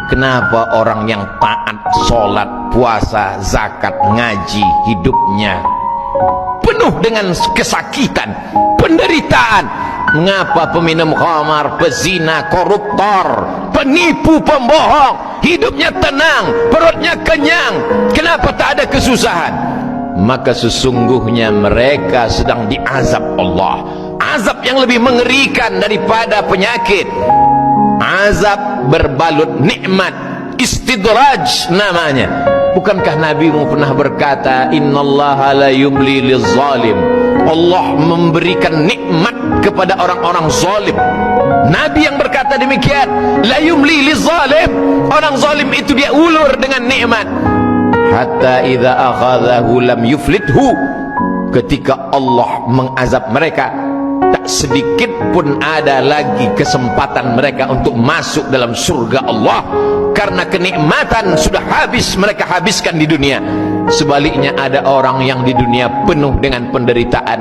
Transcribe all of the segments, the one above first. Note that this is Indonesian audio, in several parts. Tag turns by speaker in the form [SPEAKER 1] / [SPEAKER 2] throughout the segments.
[SPEAKER 1] Kenapa orang yang taat, sholat, puasa, zakat, ngaji, hidupnya penuh dengan kesakitan, penderitaan? Mengapa peminum khamar, pezina, koruptor, penipu, pembohong hidupnya tenang, perutnya kenyang? Kenapa tak ada kesusahan? Maka sesungguhnya mereka sedang diazab Allah, azab yang lebih mengerikan daripada penyakit, azab berbalut nikmat, istidraj namanya. Bukankah Nabi pernah berkata, innallaha la yumli lizzalim, Allah memberikan nikmat kepada orang-orang zalim. Nabi yang berkata demikian, la yumli lizalim, orang zalim itu dia ulur dengan nikmat. Hatta idza akhadhahu lam yuflithu, ketika Allah mengazab mereka, tak sedikit pun ada lagi kesempatan mereka untuk masuk dalam surga Allah, karena kenikmatan sudah habis mereka habiskan di dunia. Sebaliknya ada orang yang di dunia penuh dengan penderitaan,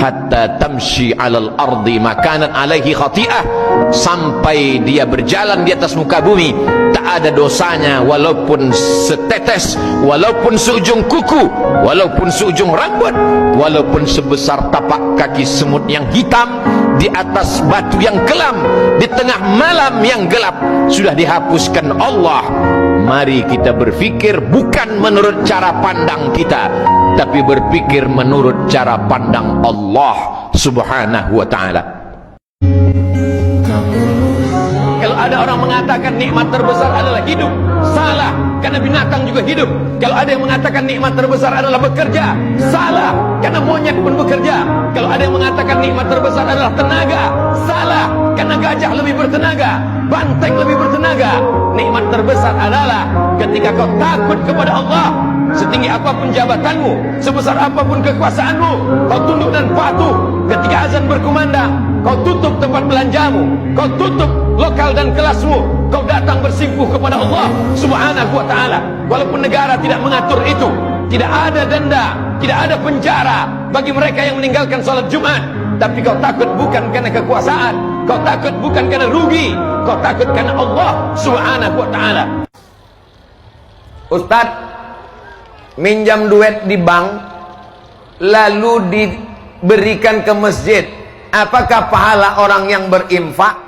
[SPEAKER 1] hatta tamshi alal ardi makanan alaihi khati'ah, sampai dia berjalan di atas muka bumi tak ada dosanya walaupun setetes, walaupun seujung kuku, walaupun seujung rambut, walaupun sebesar tapak kaki semut yang hitam di atas batu yang kelam di tengah malam yang gelap, sudah dihapuskan Allah. Mari kita berfikir bukan menurut cara pandang kita, tapi berpikir menurut cara pandang Allah Subhanahu wa ta'ala. Kalau ada orang mengatakan nikmat terbesar adalah hidup, salah, karena binatang juga hidup. Kalau ada yang mengatakan nikmat terbesar adalah bekerja, salah, karena monyet pun bekerja. Kalau ada yang mengatakan nikmat terbesar adalah tenaga, salah, karena gajah lebih bertenaga, banteng lebih bertenaga. Nikmat terbesar adalah ketika kau takut kepada Allah. Setinggi apapun jabatanmu, sebesar apapun kekuasaanmu, kau tunduk dan patuh. Ketika azan berkumandang, kau tutup tempat belanjamu, kau tutup lokal dan kelasmu, kau datang bersimpuh kepada Allah Subhanahu wa ta'ala. Walaupun negara tidak mengatur itu, tidak ada denda, tidak ada penjara bagi mereka yang meninggalkan salat Jumat, tapi kau takut bukan karena kekuasaan, kau takut bukan karena rugi, kau takut karena Allah Subhanahu wa ta'ala. Ustaz, minjam duit di bank lalu diberikan ke masjid, apakah pahala orang yang berinfak?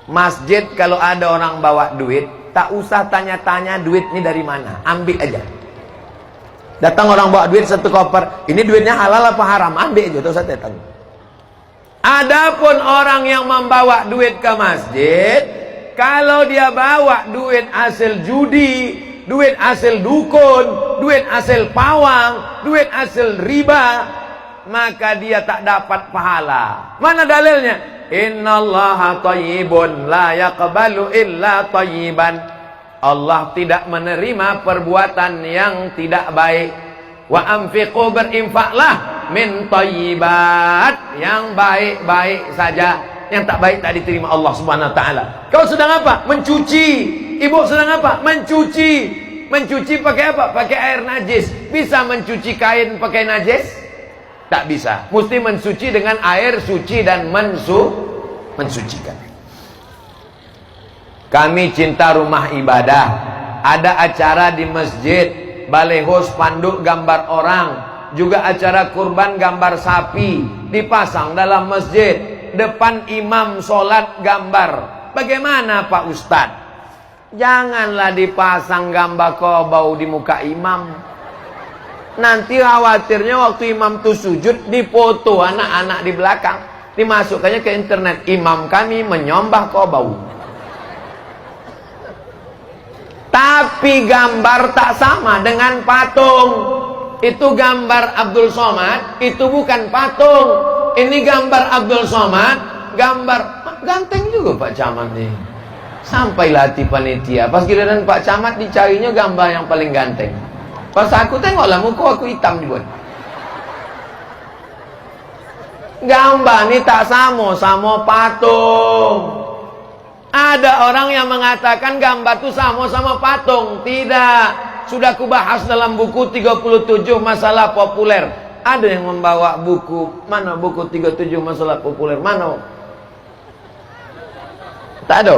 [SPEAKER 1] Masjid kalau ada orang bawa duit, tak usah tanya-tanya duit ini dari mana, ambil aja. Datang orang bawa duit satu koper, ini duitnya halal apa haram, ambil aja, tak usah tanya. Adapun orang yang membawa duit ke masjid, kalau dia bawa duit hasil judi, duit hasil dukun, duit hasil pawang, duit hasil riba, maka dia tak dapat pahala. Mana dalilnya? Innallaha thayyibun la yaqbalu illa thayyiban. Allah tidak menerima perbuatan yang tidak baik. Wa anfiqu, berinfaklah, min thayyibat, yang baik-baik saja, yang tak baik tak diterima Allah Subhanahu wa ta'ala. Kau sedang apa? Mencuci. Ibu sedang apa? Mencuci. Mencuci pakai apa? Pakai air najis. Bisa mencuci kain pakai najis? Tak bisa. Mesti mensuci dengan air suci dan mensucikan. Kami cinta rumah ibadah. Ada acara di masjid, baleho spanduk gambar orang, juga acara kurban gambar sapi dipasang dalam masjid, depan imam sholat gambar. Bagaimana Pak Ustadz? Janganlah dipasang gambar kobau di muka imam. Nanti khawatirnya waktu imam itu sujud, dipoto anak-anak di belakang, dimasukkannya ke internet, imam kami menyembah kobau. Tapi gambar tak sama dengan patung. Itu gambar Abdul Somad, itu bukan patung. Ini gambar Abdul Somad, gambar ganteng juga Pak Camat nih. Sampailah hati panitia, pas giliran Pak Camat dicarinya gambar yang paling ganteng. Pas aku tengoklah muka aku hitam dibuat. Gambar ini tak sama patung. Ada orang yang mengatakan gambar itu sama patung. Tidak. Sudah aku bahas dalam buku 37 masalah populer. Ada yang membawa buku. Mana buku 37 masalah populer? Mana? Tak ada.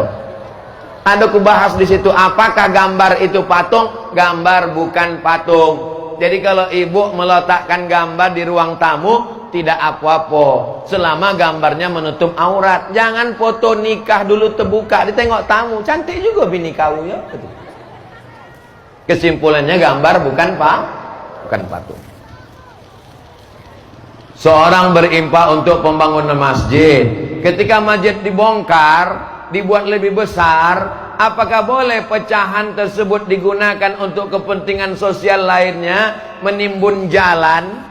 [SPEAKER 1] Ada kubahas di situ, apakah gambar itu patung? Gambar bukan patung. Jadi kalau ibu meletakkan gambar di ruang tamu, tidak apa-apa selama gambarnya menutup aurat. Jangan foto nikah dulu terbuka, ditengok tamu, cantik juga bini kau ya. Kesimpulannya gambar bukan patung. Seorang berimpak untuk pembangunan masjid. Ketika masjid dibongkar, dibuat lebih besar, apakah boleh pecahan tersebut digunakan untuk kepentingan sosial lainnya, menimbun jalan?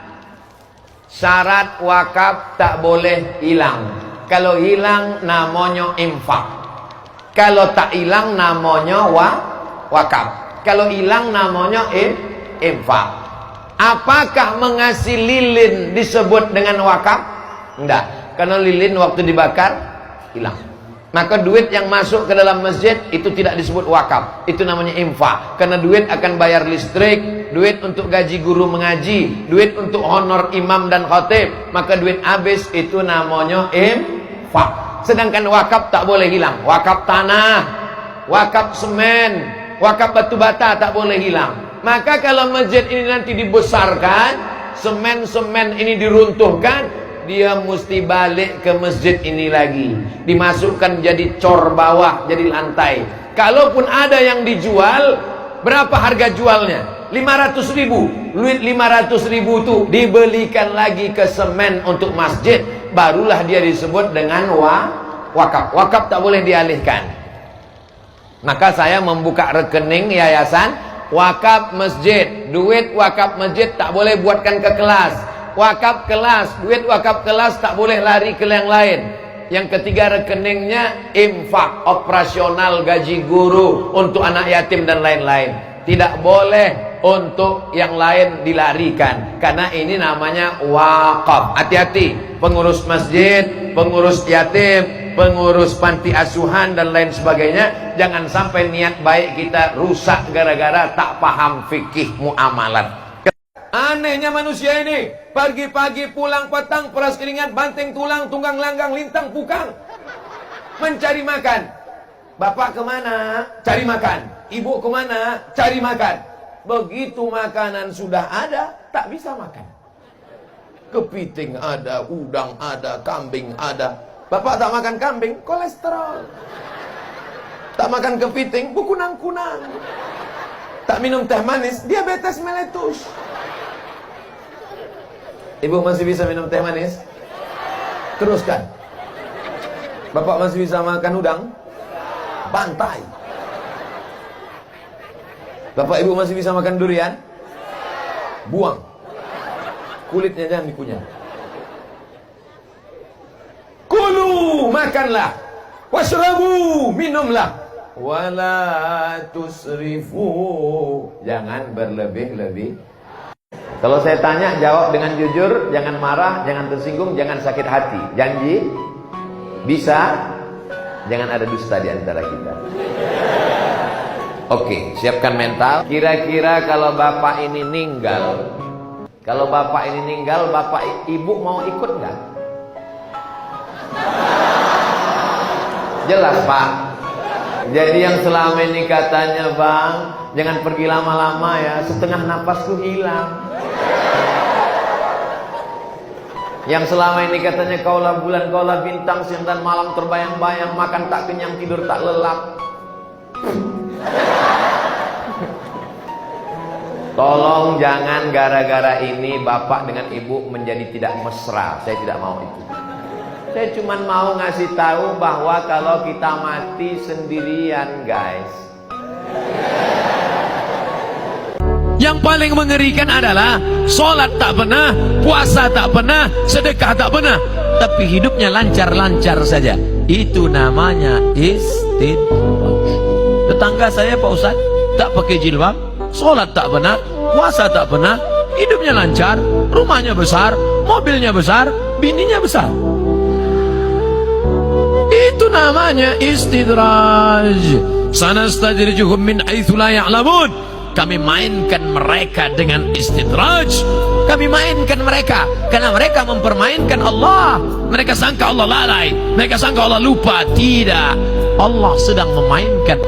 [SPEAKER 1] Syarat wakaf tak boleh hilang. Kalau hilang namanya infak. Kalau tak hilang namanya wakaf. Kalau hilang namanya infak. Apakah mengasih lilin disebut dengan wakaf? Enggak. Karena lilin waktu dibakar hilang. Maka duit yang masuk ke dalam masjid itu tidak disebut wakaf. Itu namanya infak. Karena duit akan bayar listrik, duit untuk gaji guru mengaji, duit untuk honor imam dan khatib. Maka duit habis itu namanya infak. Sedangkan wakaf tak boleh hilang. Wakaf tanah, wakaf semen, wakaf batu bata tak boleh hilang. Maka kalau masjid ini nanti dibesarkan, semen-semen ini diruntuhkan, dia mesti balik ke masjid ini lagi, dimasukkan jadi cor bawah, jadi lantai. Kalaupun ada yang dijual, berapa harga jualnya? 500.000. Duit 500.000 itu dibelikan lagi ke semen untuk masjid, barulah dia disebut dengan wakaf. Wakaf tak boleh dialihkan. Maka saya membuka rekening yayasan wakaf masjid. Duit wakaf masjid tak boleh buatkan ke kelas. Wakaf kelas, duit wakaf kelas tak boleh lari ke yang lain. Yang ketiga rekeningnya infak, operasional gaji guru, untuk anak yatim dan lain-lain. Tidak boleh untuk yang lain dilarikan, karena ini namanya wakaf. Hati-hati pengurus masjid, pengurus yatim, pengurus panti asuhan dan lain sebagainya. Jangan sampai niat baik kita rusak gara-gara tak paham fikih muamalat. Anehnya manusia ini, pagi-pagi pulang petang, peras keringat, banting tulang, tunggang langgang, lintang pukang, mencari makan. Bapak kemana? Cari makan. Ibu kemana? Cari makan. Begitu makanan sudah ada, tak bisa makan. Kepiting ada, udang ada, kambing ada. Bapak tak makan kambing, kolesterol. Tak makan kepiting, berkunang-kunang. Tak minum teh manis, diabetes meletus. Ibu masih bisa minum teh manis? Teruskan. Bapak masih bisa makan udang? Bantai. Bapak ibu masih bisa makan durian? Buang. Kulitnya jangan dikunyah. Kulu, makanlah. Washrabu, minumlah. Wala tusrifu, jangan berlebih-lebih. Kalau saya tanya, jawab dengan jujur, jangan marah, jangan tersinggung, jangan sakit hati. Janji? Bisa? Jangan ada dusta di antara kita. Oke, siapkan mental. Kira-kira kalau bapak ini meninggal, bapak ibu mau ikut nggak? Jelas Pak. Jadi yang selama ini katanya, Bang, jangan pergi lama-lama ya, setengah napasku hilang. Yang selama ini katanya kaulah bulan, kaulah bintang, siang dan malam terbayang-bayang, makan tak kenyang, tidur tak lelap. Tolong jangan gara-gara ini bapak dengan ibu menjadi tidak mesra. Saya tidak mau itu. Saya cuma mau ngasih tahu bahwa kalau kita mati sendirian, guys. Yang paling mengerikan adalah sholat tak pernah, puasa tak pernah, sedekah tak pernah, tapi hidupnya lancar-lancar saja. Itu namanya istidraj. Tetangga saya Pak Ustaz tak pakai jilbab, sholat tak pernah, puasa tak pernah, hidupnya lancar, rumahnya besar, mobilnya besar, bininya besar. Itu namanya istidraj. Sanastajrijuhum min haitsu la ya'lamun. Kami mainkan mereka dengan istidraj. Kami mainkan mereka karena mereka mempermainkan Allah. Mereka sangka Allah lalai, mereka sangka Allah lupa. Tidak.
[SPEAKER 2] Allah sedang memainkan